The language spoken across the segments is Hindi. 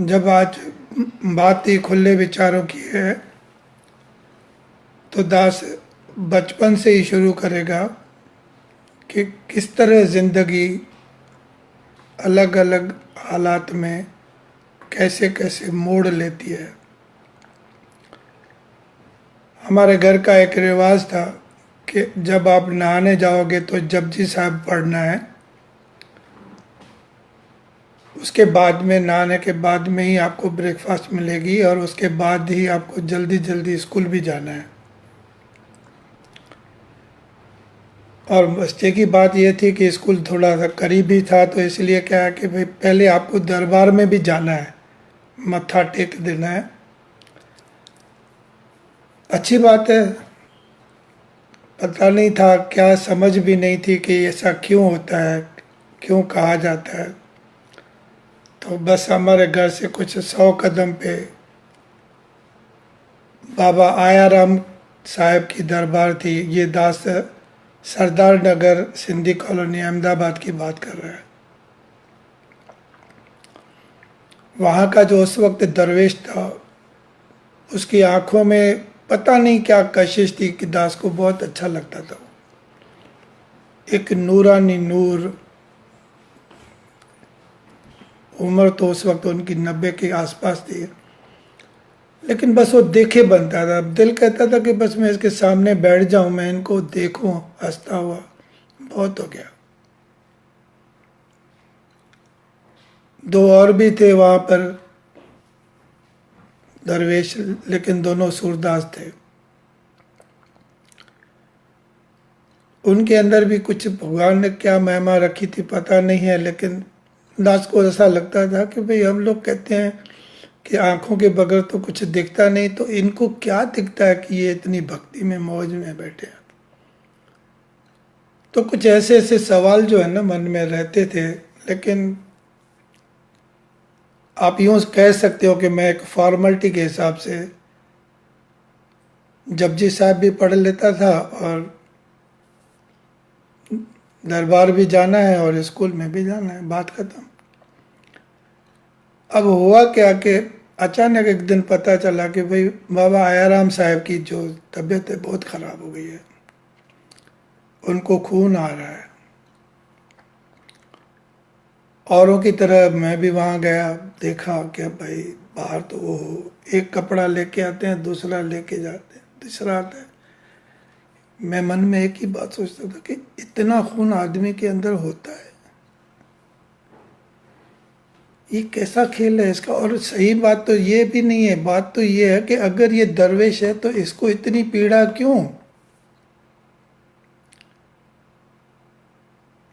जब आज बात ही खुले विचारों की है तो दास बचपन से ही शुरू करेगा कि किस तरह ज़िंदगी अलग अलग हालात में कैसे कैसे मोड़ लेती है। हमारे घर का एक रिवाज था कि जब आप नहाने जाओगे तो जपजी साहब पढ़ना है, उसके बाद में नहाने के बाद में ही आपको ब्रेकफास्ट मिलेगी और उसके बाद ही आपको जल्दी जल्दी स्कूल भी जाना है। और बच्चे की बात यह थी कि स्कूल थोड़ा सा करीब ही था, तो इसलिए क्या है कि भाई पहले आपको दरबार में भी जाना है, मत्था टेक देना है। अच्छी बात है, पता नहीं था, क्या समझ भी नहीं थी कि ऐसा क्यों होता है, क्यों कहा जाता है। तो बस हमारे घर से कुछ 100 कदम पे बाबा आयाराम साहब की दरबार थी। ये दास सरदार नगर सिंधी कॉलोनी अहमदाबाद की बात कर रहा है। वहाँ का जो उस वक्त दरवेश था, उसकी आंखों में पता नहीं क्या कशिश थी कि दास को बहुत अच्छा लगता था। एक नूरानी नूर, उम्र तो उस वक्त उनकी 90 के आसपास थी, लेकिन बस वो देखे बनता था। दिल कहता था कि बस मैं इसके सामने बैठ जाऊं, मैं इनको देखूं हंसता हुआ, बहुत हो गया। दो और भी थे वहां पर दरवेश, लेकिन दोनों सूरदास थे। उनके अंदर भी कुछ भगवान ने क्या महिमा रखी थी पता नहीं है, लेकिन दास को ऐसा लगता था कि भाई हम लोग कहते हैं कि आंखों के बगैर तो कुछ दिखता नहीं, तो इनको क्या दिखता है कि ये इतनी भक्ति में मौज में बैठे हैं। तो कुछ ऐसे ऐसे सवाल जो है ना मन में रहते थे। लेकिन आप यूं कह सकते हो कि मैं एक फॉर्मेलिटी के हिसाब से जपजी साहब भी पढ़ लेता था और दरबार भी जाना है और स्कूल में भी जाना है, बात खत्म। अब हुआ क्या कि अचानक एक दिन पता चला कि भाई बाबा आयाराम साहब की जो तबीयत है बहुत ख़राब हो गई है, उनको खून आ रहा है। औरों की तरह मैं भी वहाँ गया, देखा कि भाई बाहर तो वो एक कपड़ा लेके आते हैं, दूसरा लेके जाते हैं, तीसरा आता है। मैं मन में एक ही बात सोचता था कि इतना खून आदमी के अंदर होता है, ये कैसा खेल है इसका। और सही बात तो ये भी नहीं है, बात तो ये है कि अगर ये दरवेश है तो इसको इतनी पीड़ा क्यों।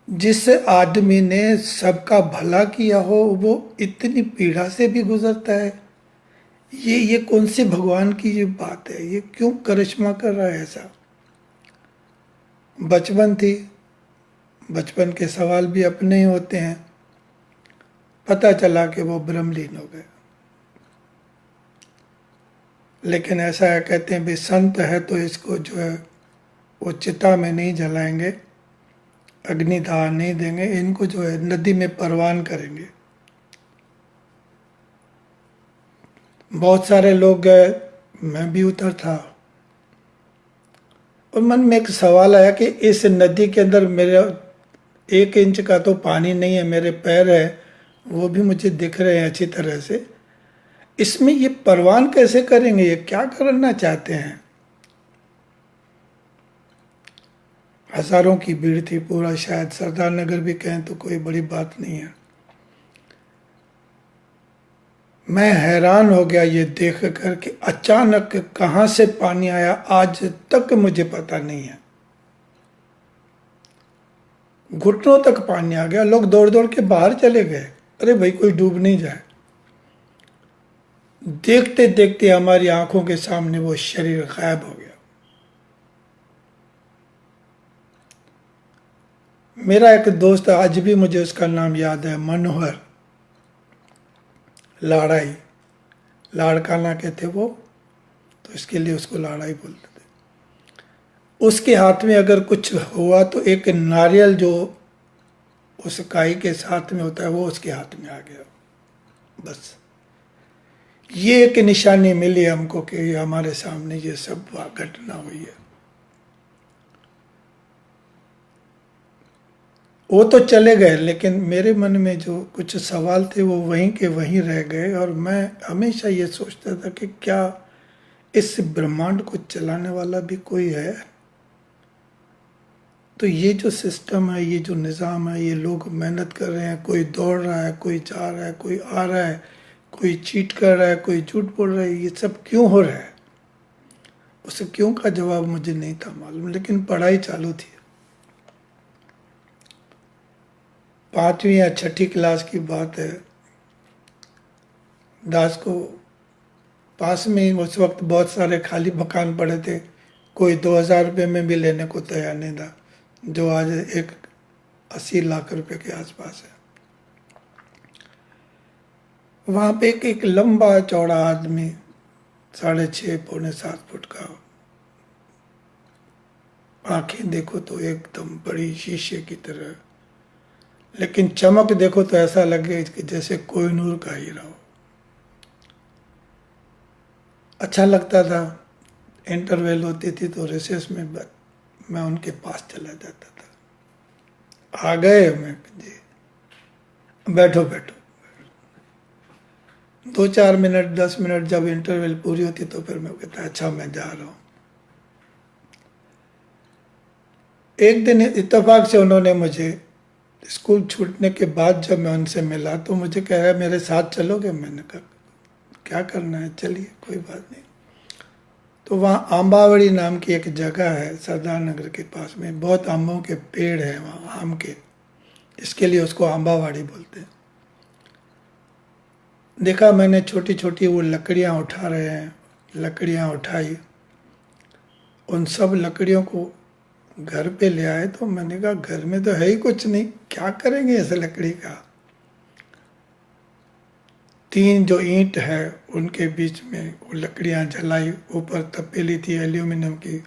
जिस आदमी ने सबका भला किया हो वो इतनी पीड़ा से भी गुजरता है। ये कौन से भगवान की ये बात है, ये क्यों करिश्मा कर रहा है ऐसा। बचपन थी, बचपन के सवाल भी अपने ही होते हैं। पता चला कि वो ब्रह्मलीन हो गए। लेकिन ऐसा है, कहते हैं भी संत है तो इसको जो है वो चिता में नहीं जलाएंगे, अग्निदाह नहीं देंगे, इनको जो है नदी में परवान करेंगे। बहुत सारे लोग गए, मैं भी उतर था, और मन में एक सवाल आया कि इस नदी के अंदर मेरे 1 इंच का तो पानी नहीं है, मेरे पैर है वो भी मुझे दिख रहे हैं अच्छी तरह से, इसमें ये परवान कैसे करेंगे, ये क्या करना चाहते हैं। हजारों की भीड़ थी, पूरा शायद सरदार नगर भी कहें तो कोई बड़ी बात नहीं है। मैं हैरान हो गया ये देख कर कि अचानक कहां से पानी आया, आज तक मुझे पता नहीं है। घुटनों तक पानी आ गया, लोग दौड़ दौड़ के बाहर चले गए, अरे भाई कोई डूब नहीं जाए। देखते देखते हमारी आंखों के सामने वो शरीर गायब हो गया। मेरा एक दोस्त, आज भी मुझे उसका नाम याद है, मनोहर लाड़ाई, लाड़काना कहते वो, तो इसके लिए उसको लाड़ाई बोलते थे। उसके हाथ में अगर कुछ हुआ तो एक नारियल जो उस काई के साथ में होता है वो उसके हाथ में आ गया, बस ये एक निशानी मिली हमको कि हमारे सामने ये सब घटना हुई है। वो तो चले गए, लेकिन मेरे मन में जो कुछ सवाल थे वो वहीं के वहीं रह गए, और मैं हमेशा ये सोचता था कि क्या इस ब्रह्मांड को चलाने वाला भी कोई है? तो ये जो सिस्टम है, ये जो निज़ाम है, ये लोग मेहनत कर रहे हैं, कोई दौड़ रहा है, कोई जा रहा है, कोई आ रहा है, कोई चीट कर रहा है, कोई झूठ बोल रहा है, ये सब क्यों हो रहा है? उसे क्यों का जवाब मुझे नहीं था मालूम, लेकिन पढ़ाई चालू थी। 5वीं या 6ठी क्लास की बात है। दास को पास में ही उस वक्त बहुत सारे खाली मकान पड़े थे, कोई 2000 रुपये में भी लेने को तैयार नहीं था, जो आज एक 80 लाख रुपए के आसपास है। वहां पे एक लंबा चौड़ा आदमी, 6.5 पौने 7 फुट का, आंखें देखो तो एकदम बड़ी शीशे की तरह, लेकिन चमक देखो तो ऐसा लगे कि जैसे कोहिनूर का हीरा हो। अच्छा लगता था। इंटरवल होती थी तो रिसेस में मैं उनके पास चला जाता था। आ गए? मैं जी, बैठो बैठो। 2-4 मिनट 10 मिनट जब इंटरवल पूरी होती तो फिर मैं कहता अच्छा मैं जा रहा हूँ। एक दिन इत्तेफाक से उन्होंने मुझे स्कूल छूटने के बाद जब मैं उनसे मिला तो मुझे कह रहा मेरे साथ चलोगे? मैंने कहा क्या करना है, चलिए कोई बात नहीं। तो वहाँ आंबावड़ी नाम की एक जगह है सरदार नगर के पास में, बहुत आमों के पेड़ हैं वहाँ, आम के, इसके लिए उसको आंबावाड़ी बोलते हैं। देखा मैंने छोटी छोटी वो लकड़ियाँ उठा रहे हैं, लकड़ियाँ उठाई, उन सब लकड़ियों को घर पे ले आए। तो मैंने कहा घर में तो है ही कुछ नहीं, क्या करेंगे इस लकड़ी का? 3 जो ईंट है उनके बीच में वो लकड़ियाँ जलाई, ऊपर तपेली थी एल्यूमिनियम की,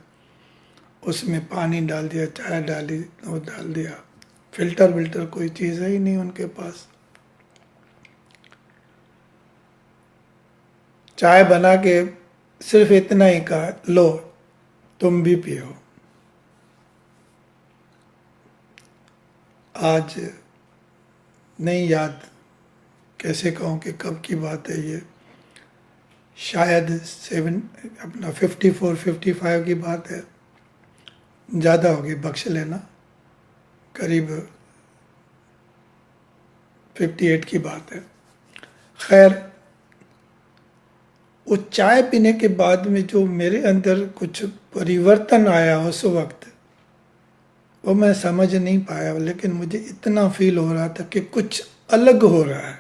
उसमें पानी डाल दिया, चाय डाली, वो डाल दिया, फिल्टर विल्टर कोई चीज़ है ही नहीं उनके पास। चाय बना के सिर्फ इतना ही कहा, लो तुम भी पियो। आज नहीं याद कैसे कहूँ कि कब की बात है ये, शायद 54-55 की बात है, ज़्यादा होगी बख्श लेना, करीब 58 की बात है। खैर, वो चाय पीने के बाद में जो मेरे अंदर कुछ परिवर्तन आया उस वक्त, वो मैं समझ नहीं पाया, लेकिन मुझे इतना फील हो रहा था कि कुछ अलग हो रहा है,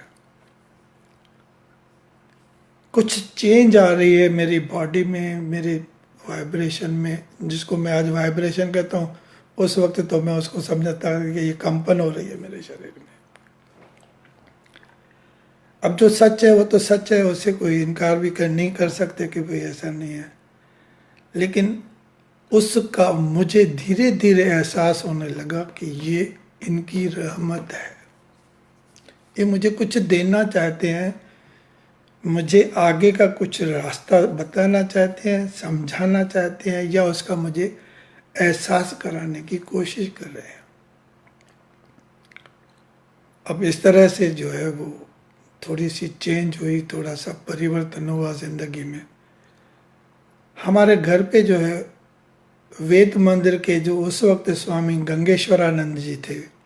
कुछ चेंज आ रही है मेरी बॉडी में, मेरे वाइब्रेशन में, जिसको मैं आज वाइब्रेशन कहता हूँ। उस वक्त तो मैं उसको समझता कि ये कंपन हो रही है मेरे शरीर में। अब जो सच है वो तो सच है, उससे कोई इनकार भी नहीं कर सकते कि भाई ऐसा नहीं है, लेकिन उसका मुझे धीरे धीरे एहसास होने लगा कि ये इनकी रहमत है, ये मुझे कुछ देना चाहते हैं, मुझे आगे का कुछ रास्ता बताना चाहते हैं, समझाना चाहते हैं, या उसका मुझे एहसास कराने की कोशिश कर रहे हैं। अब इस तरह से जो है वो थोड़ी सी चेंज हुई, थोड़ा सा परिवर्तन हुआ ज़िंदगी में। हमारे घर पे जो है वेद मंदिर के जो उस वक्त स्वामी गंगेश्वरानंद जी थे,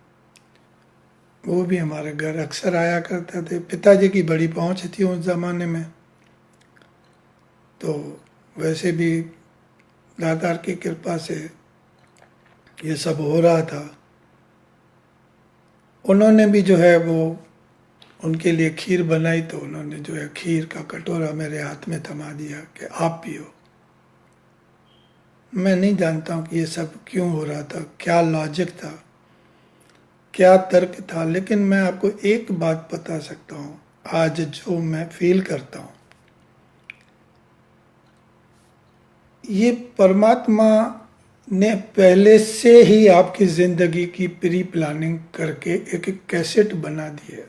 वो भी हमारे घर अक्सर आया करते थे। पिताजी की बड़ी पहुंच थी उस ज़माने में, तो वैसे भी दातार की कृपा से ये सब हो रहा था। उन्होंने भी जो है वो उनके लिए खीर बनाई, तो उन्होंने जो है खीर का कटोरा मेरे हाथ में थमा दिया कि आप पियो। मैं नहीं जानता हूँ कि ये सब क्यों हो रहा था, क्या लॉजिक था, क्या तर्क था, लेकिन मैं आपको एक बात बता सकता हूँ, आज जो मैं फील करता हूँ, ये परमात्मा ने पहले से ही आपकी ज़िंदगी की प्री प्लानिंग करके एक कैसेट बना दी है।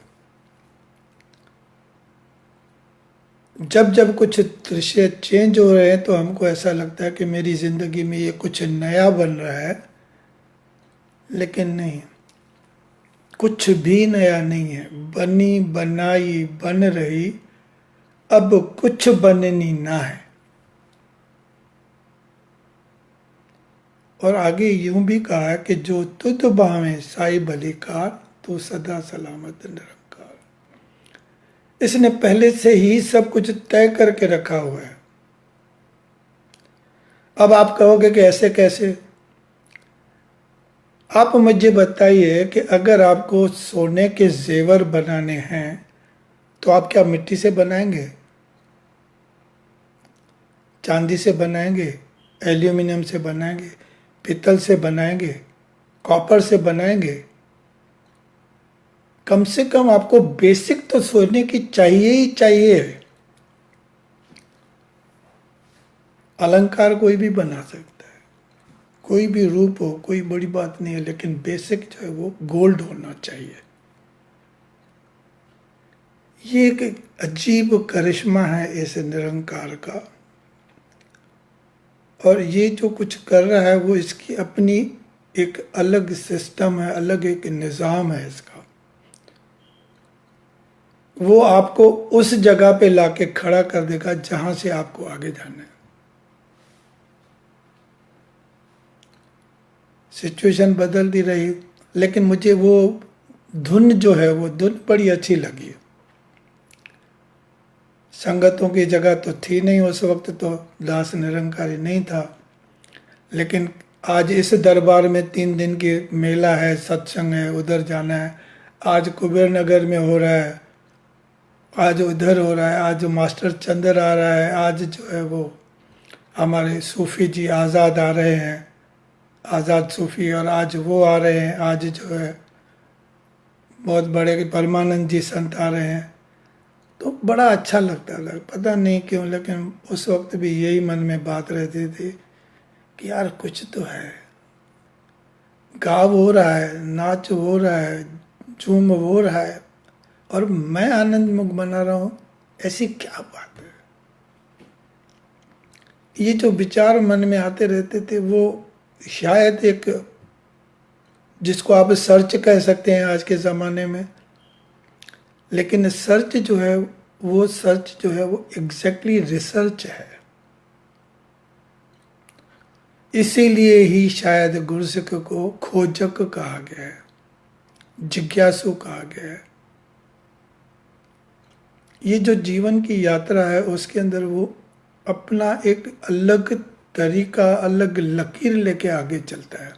जब जब कुछ दृश्य चेंज हो रहे हैं तो हमको ऐसा लगता है कि मेरी जिंदगी में ये कुछ नया बन रहा है, लेकिन नहीं, कुछ भी नया नहीं है। बनी बनाई बन रही, अब कुछ बननी ना है। और आगे यूं भी कहा है कि जो तुध भावे साई भलीकार, तू सदा सलामत निरंकार। इसने पहले से ही सब कुछ तय करके रखा हुआ है। अब आप कहोगे कि ऐसे कैसे? आप मुझे बताइए कि अगर आपको सोने के जेवर बनाने हैं तो आप क्या मिट्टी से बनाएंगे, चांदी से बनाएंगे, एल्यूमिनियम से बनाएंगे, पीतल से बनाएंगे, कॉपर से बनाएंगे? कम से कम आपको बेसिक तो सोने की चाहिए ही चाहिए। अलंकार कोई भी बना सकता है, कोई भी रूप हो, कोई बड़ी बात नहीं है, लेकिन बेसिक जो है वो गोल्ड होना चाहिए। ये एक अजीब करिश्मा है इस निरंकार का, और ये जो कुछ कर रहा है वो इसकी अपनी एक अलग सिस्टम है, अलग एक निज़ाम है इसका। वो आपको उस जगह पे लाके खड़ा कर देगा जहां से आपको आगे जाना है। सिचुएशन बदलती रही, लेकिन मुझे वो धुन जो है वो धुन बड़ी अच्छी लगी। संगतों की जगह तो थी नहीं उस वक्त, तो दास निरंकारी नहीं था, लेकिन आज इस दरबार में 3 दिन की मेला है, सत्संग है, उधर जाना है। आज कुबेर नगर में हो रहा है, आज उधर हो रहा है, आज मास्टर चंद्र आ रहा है, आज जो है वो हमारे सूफी जी आज़ाद आ रहे हैं, आज़ाद सूफी, और आज वो आ रहे हैं, आज जो है बहुत बड़े परमानंद जी संत आ रहे हैं। तो बड़ा अच्छा लगता था, पता नहीं क्यों, लेकिन उस वक्त भी यही मन में बात रहती थी कि यार कुछ तो है, गाव हो रहा है, नाच हो रहा है, झूम हो रहा है, और मैं आनंद मुक्त बना रहा हूँ, ऐसी क्या बात है? ये जो विचार मन में आते रहते थे वो शायद एक, जिसको आप सर्च कह सकते हैं आज के ज़माने में, लेकिन सर्च जो है वो सर्च जो है वो एग्जैक्टली रिसर्च है। इसीलिए ही शायद गुरसिक को खोजक कहा गया है, जिज्ञासु कहा गया है। ये जो जीवन की यात्रा है उसके अंदर वो अपना एक अलग तरीका, अलग लकीर लेके आगे चलता है।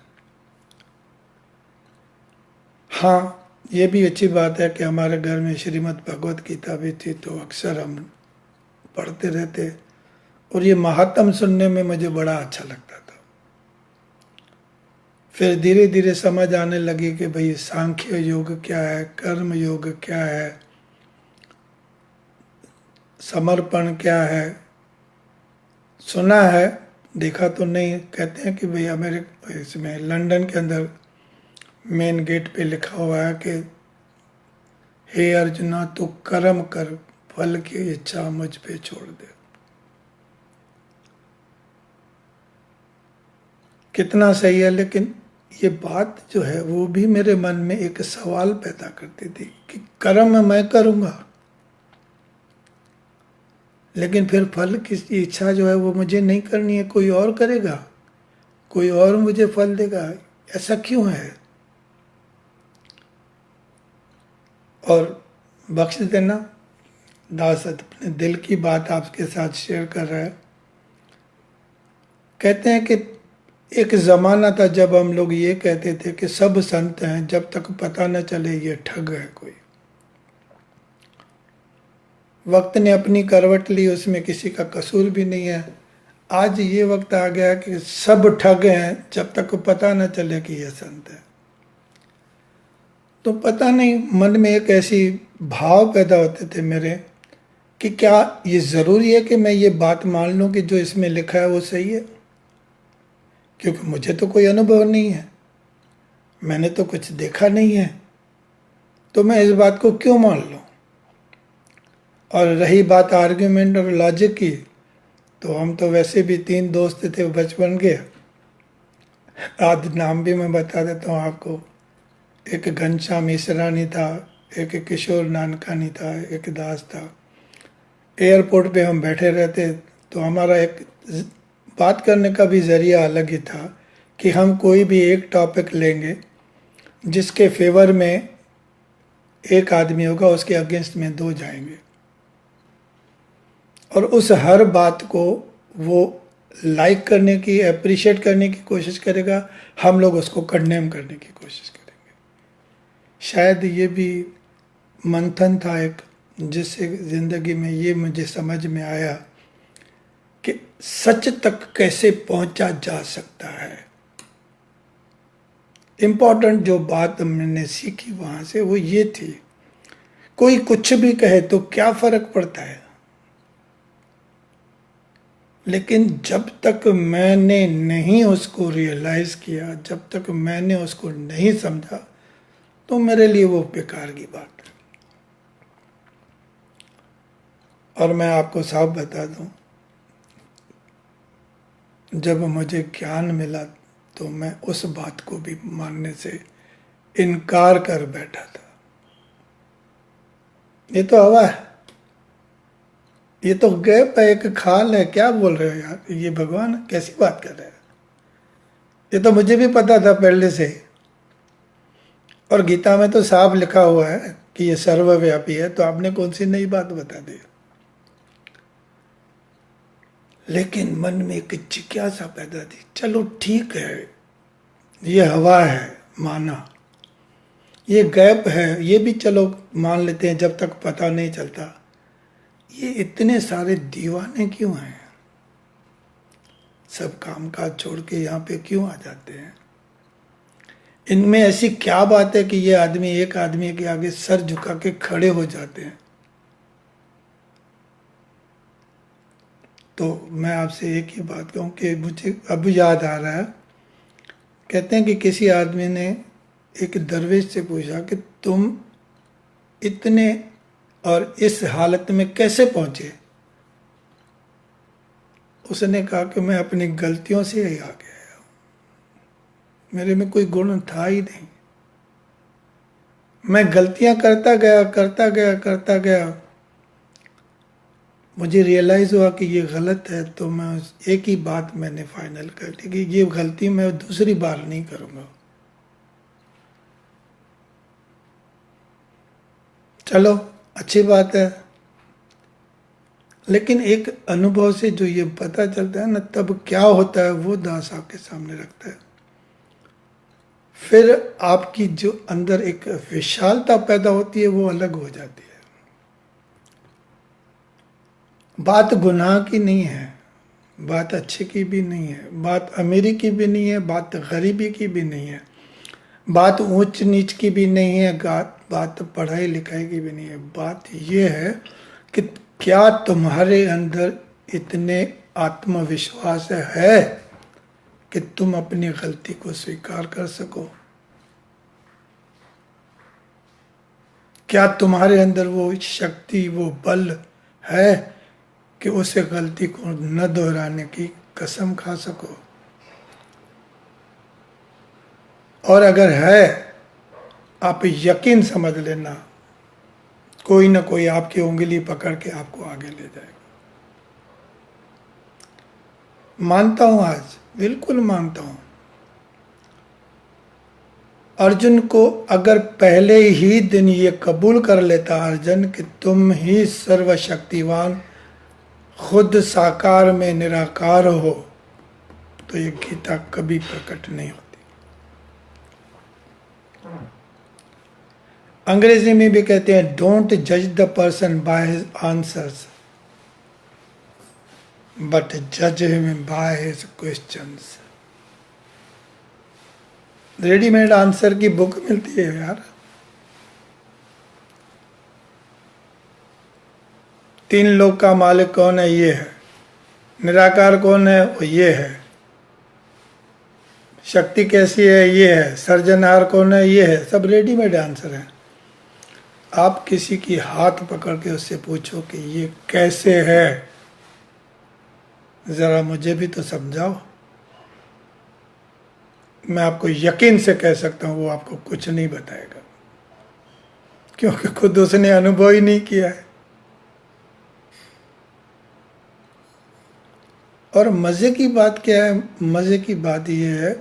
हाँ, ये भी अच्छी बात है कि हमारे घर में श्रीमद् भगवत गीता भी थी, तो अक्सर हम पढ़ते रहते, और ये महात्म सुनने में मुझे बड़ा अच्छा लगता था। फिर धीरे धीरे समझ आने लगी कि भाई सांख्य योग क्या है, कर्म योग क्या है, समर्पण क्या है। सुना है, देखा तो नहीं। कहते हैं कि भाई अमेरिका इसमें लंदन के अंदर मेन गेट पे लिखा हुआ है कि हे अर्जुना, तू कर्म कर, फल की इच्छा मुझ पे छोड़ दे। कितना सही है, लेकिन ये बात जो है वो भी मेरे मन में एक सवाल पैदा करती थी कि कर्म मैं करूंगा, लेकिन फिर फल की इच्छा जो है वो मुझे नहीं करनी है, कोई और करेगा, कोई और मुझे फल देगा। ऐसा क्यों है? और बख्श देना, दास अपने दिल की बात आपके साथ शेयर कर रहा है। कहते हैं कि एक ज़माना था जब हम लोग ये कहते थे कि सब संत हैं, जब तक पता न चले ये ठग है कोई। वक्त ने अपनी करवट ली, उसमें किसी का कसूर भी नहीं है। आज ये वक्त आ गया कि सब ठग हैं, जब तक पता न चले कि ये संत है। तो पता नहीं, मन में एक ऐसी भाव पैदा होते थे मेरे कि क्या ये ज़रूरी है कि मैं ये बात मान लूँ कि जो इसमें लिखा है वो सही है, क्योंकि मुझे तो कोई अनुभव नहीं है, मैंने तो कुछ देखा नहीं है, तो मैं इस बात को क्यों मान लूँ? और रही बात आर्ग्यूमेंट और लॉजिक की, तो हम तो वैसे भी 3 दोस्त थे बचपन के। आज नाम भी मैं बता देता हूँ आपको। एक घनश्याम ईसरानी था, एक किशोर नानकानी था, एक दास था। एयरपोर्ट पे हम बैठे रहते, तो हमारा एक बात करने का भी जरिया अलग ही था कि हम कोई भी एक टॉपिक लेंगे जिसके फेवर में एक आदमी होगा, उसके अगेंस्ट में 2 जाएंगे, और उस हर बात को वो लाइक करने की, अप्रिशिएट करने की कोशिश करेगा, हम लोग उसको कंडेम करने की कोशिश करेंगे। शायद ये भी मंथन था एक, जिससे ज़िंदगी में ये मुझे समझ में आया कि सच तक कैसे पहुंचा जा सकता है। इम्पोर्टेंट जो बात मैंने सीखी वहां से वो ये थी, कोई कुछ भी कहे तो क्या फर्क पड़ता है, लेकिन जब तक मैंने नहीं उसको रियलाइज किया, जब तक मैंने उसको नहीं समझा, तो मेरे लिए वो बेकार की बात है। और मैं आपको साफ बता दूं, जब मुझे ज्ञान मिला तो मैं उस बात को भी मानने से इनकार कर बैठा था। ये तो हवा है, ये तो गैप है, एक खाल है, क्या बोल रहे हो यार, ये भगवान कैसी बात कर रहे हैं। ये तो मुझे भी पता था पहले से, और गीता में तो साफ लिखा हुआ है कि ये सर्वव्यापी है, तो आपने कौन सी नई बात बता दी। लेकिन मन में एक जिज्ञासा पैदा थी, चलो ठीक है, ये हवा है माना, ये गैप है ये भी चलो मान लेते हैं जब तक पता नहीं चलता। ये इतने सारे दीवाने क्यों हैं, सब काम काज छोड़ के यहाँ पे क्यों आ जाते हैं। इनमें ऐसी क्या बात है कि ये आदमी एक आदमी के आगे सर झुका के खड़े हो जाते हैं। तो मैं आपसे एक ही बात कहूँ कि मुझे अब याद आ रहा है, कहते हैं कि किसी आदमी ने एक दरवेश से पूछा कि तुम इतने और इस हालत में कैसे पहुंचे। उसने कहा कि मैं अपनी गलतियों से ही आ गया, मेरे में कोई गुण था ही नहीं, मैं गलतियां करता गया करता गया करता गया, मुझे रियलाइज हुआ कि ये गलत है, तो मैं एक ही बात मैंने फाइनल कर ली कि ये गलती मैं दूसरी बार नहीं करूंगा। चलो अच्छी बात है, लेकिन एक अनुभव से जो ये पता चलता है ना, तब क्या होता है वो दास आपके सामने रखता है। फिर आपकी जो अंदर एक विशालता पैदा होती है वो अलग हो जाती है। बात गुनाह की नहीं है, बात अच्छे की भी नहीं है, बात अमीरी की भी नहीं है, बात गरीबी की भी नहीं है, बात ऊंच नीच की भी नहीं है, बात पढ़ाई लिखाई की भी नहीं है। बात यह है कि क्या तुम्हारे अंदर इतने आत्मविश्वास है कि तुम अपनी गलती को स्वीकार कर सको। क्या तुम्हारे अंदर वो शक्ति, वो बल है कि उसे गलती को न दोहराने की कसम खा सको। और अगर है, आप यकीन समझ लेना, कोई ना कोई आपकी उंगली पकड़ के आपको आगे ले जाएगा। मानता हूं, आज बिल्कुल मानता हूं। अर्जुन को अगर पहले ही दिन ये कबूल कर लेता अर्जुन कि तुम ही सर्वशक्तिवान, खुद साकार में निराकार हो, तो ये गीता कभी प्रकट नहीं होती। अंग्रेजी में भी कहते हैं, डोंट जज the person by his answers but जज him by his questions. Readymade answer की बुक मिलती है यार। 3 लोग का मालिक कौन है, ये है। निराकार कौन है, वो ये है। शक्ति कैसी है, ये है। सर्जनहार कौन है, ये है। सब रेडीमेड आंसर है। आप किसी की हाथ पकड़ के उससे पूछो कि ये कैसे है, जरा मुझे भी तो समझाओ। मैं आपको यकीन से कह सकता हूं वो आपको कुछ नहीं बताएगा, क्योंकि खुद उसने अनुभव ही नहीं किया है। और मजे की बात क्या है? मजे की बात यह है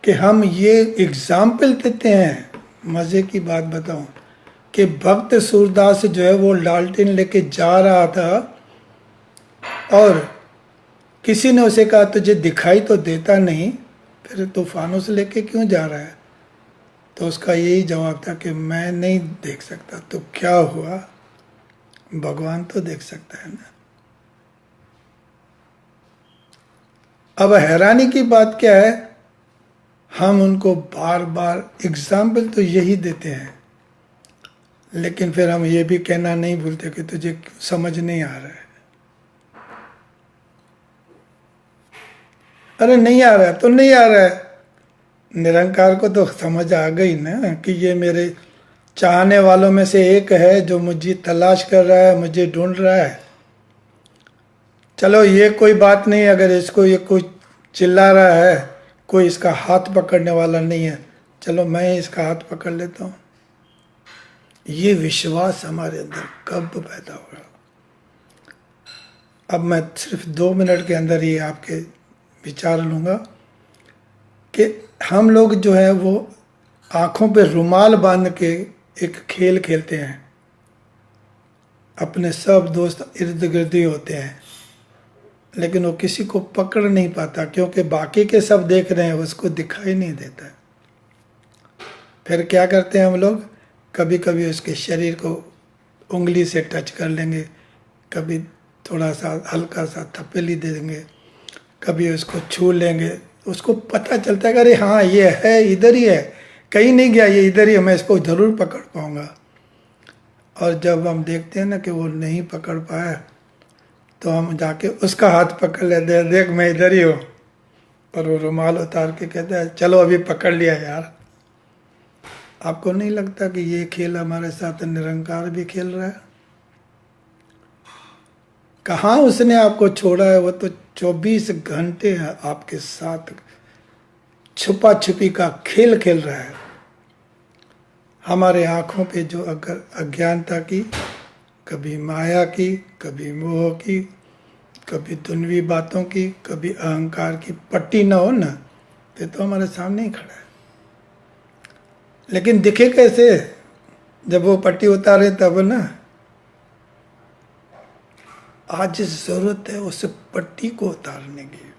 कि हम ये एग्जाम्पल देते हैं। मजे की बात बताऊं कि भक्त सूरदास जो है वो लालटेन लेके जा रहा था और किसी ने उसे कहा तुझे दिखाई तो देता नहीं, फिर तूफानों से लेके क्यों जा रहा है? तो उसका यही जवाब था कि मैं नहीं देख सकता, तो क्या हुआ, भगवान तो देख सकता है ना। अब हैरानी की बात क्या है, हम उनको बार बार एग्जाम्पल तो यही देते हैं, लेकिन फिर हम ये भी कहना नहीं भूलते कि तुझे समझ नहीं आ रहा है। अरे नहीं आ रहा है तो नहीं आ रहा है, निरंकार को तो समझ आ गई ना कि ये मेरे चाहने वालों में से एक है जो मुझे तलाश कर रहा है, मुझे ढूंढ रहा है। चलो ये कोई बात नहीं, अगर इसको ये कोई चिल्ला रहा है, कोई इसका हाथ पकड़ने वाला नहीं है, चलो मैं इसका हाथ पकड़ लेता हूँ। ये विश्वास हमारे अंदर कब पैदा होगा? अब मैं सिर्फ 2 मिनट के अंदर ही आपके विचार लूँगा कि हम लोग जो है वो आँखों पे रुमाल बांध के एक खेल खेलते हैं। अपने सब दोस्त इर्द गिर्द ही होते हैं, लेकिन वो किसी को पकड़ नहीं पाता, क्योंकि बाकी के सब देख रहे हैं, उसको दिखाई नहीं देता। फिर क्या करते हैं हम लोग, कभी कभी उसके शरीर को उंगली से टच कर लेंगे, कभी थोड़ा सा हल्का सा थपेली दे देंगे, कभी उसको छू लेंगे। उसको पता चलता है कि अरे हाँ ये है, इधर ही है, कहीं नहीं गया, ये इधर ही है, मैं इसको ज़रूर पकड़ पाऊंगा। और जब हम देखते हैं ना कि वो नहीं पकड़ पाया, तो हम जाके उसका हाथ पकड़ लेते हैं, देख मैं इधर ही हूँ, और वो रुमाल उतार के कहता है चलो अभी पकड़ लिया यार। आपको नहीं लगता कि ये खेल हमारे साथ निरंकार भी खेल रहा है? कहाँ उसने आपको छोड़ा है, वो तो 24 घंटे है आपके साथ छुपा छुपी का खेल खेल रहा है। हमारे आंखों पे जो अगर अज्ञानता की, कभी माया की, कभी मोह की, कभी दुनवी बातों की, कभी अहंकार की पट्टी ना हो ना, तो हमारे सामने ही खड़ा है। लेकिन दिखे कैसे? जब वो पट्टी उतारे तब ना। आज जरूरत है उस पट्टी को उतारने की।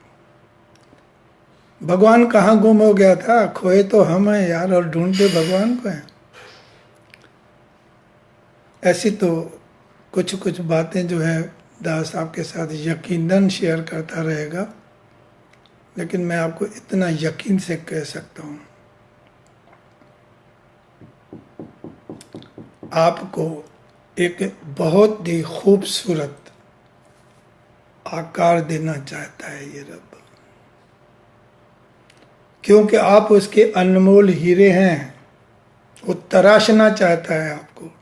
भगवान कहाँ गुम हो गया था? खोए तो हम हैं यार, और ढूंढते भगवान को हैं। ऐसी तो कुछ कुछ बातें जो है दास आपके साथ यकीनन शेयर करता रहेगा, लेकिन मैं आपको इतना यकीन से कह सकता हूँ, आपको एक बहुत ही खूबसूरत आकार देना चाहता है ये रब, क्योंकि आप उसके अनमोल हीरे हैं। वो तराशना चाहता है आपको,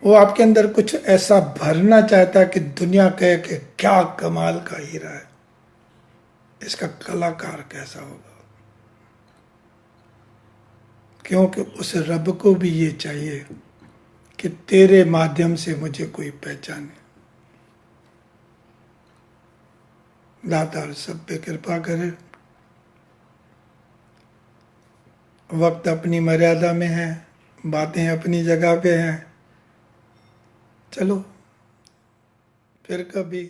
वो आपके अंदर कुछ ऐसा भरना चाहता है कि दुनिया कहे कि क्या कमाल का हीरा है, इसका कलाकार कैसा होगा। क्योंकि उस रब को भी ये चाहिए कि तेरे माध्यम से मुझे कोई पहचाने। दातार सब पे कृपा करे। वक्त अपनी मर्यादा में है, बातें अपनी जगह पे हैं। चलो फिर कभी